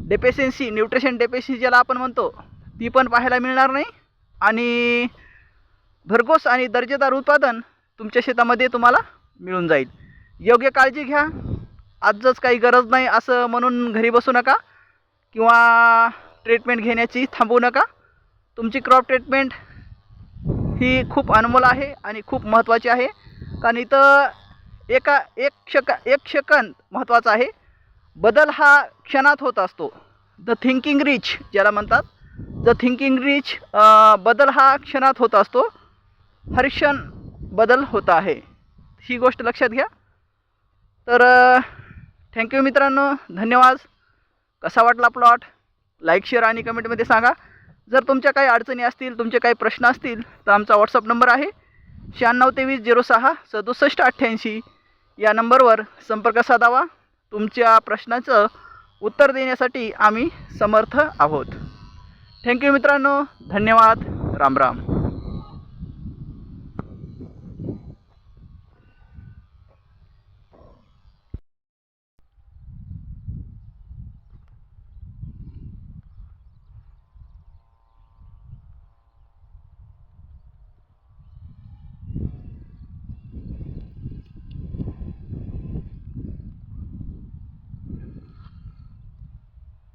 Deficiency, nutrition deficiency ज्याला आपण म्हणतो, ती पण पाहायला मिळणार नाही आणि भरघोस आणि दर्जेदार उत्पादन तुमच्या शेतामध्ये तुम्हाला मिळून जाईल. योग्य काळजी घ्या. आजच काही गरज नाही असं म्हणून घरी बसू नका किंवा ट्रीटमेंट घेण्याची थांबवू नका. तुमची क्रॉप ट्रीटमेंट ही खूप अनमोल आहे आणि खूप महत्त्वाची आहे. कारण इथं एक सेकंद महत्त्वाचा आहे. बदल हा क्षणात होत असतो. द थिंकिंग रिच ज्याला म्हणतात, द थिंकिंग रिच बदल हा क्षणात होत असतो. हर क्षण बदल होत आहे, ही गोष्ट लक्षात घ्या. तर थँक्यू मित्रांनो, धन्यवाद. कसा वाटला प्लॉट लाईक, शेअर आणि कमेंटमध्ये सांगा. जर तुमच्या काही अडचणी असतील, तुमचे काही प्रश्न असतील तर आमचा व्हॉट्सअप नंबर आहे 9623066788. या नंबरवर संपर्क साधावा. तुमच्या प्रश्नाचं उत्तर देण्यासाठी आम्ही समर्थ आहोत. थँक्यू मित्रांनो, धन्यवाद. राम राम.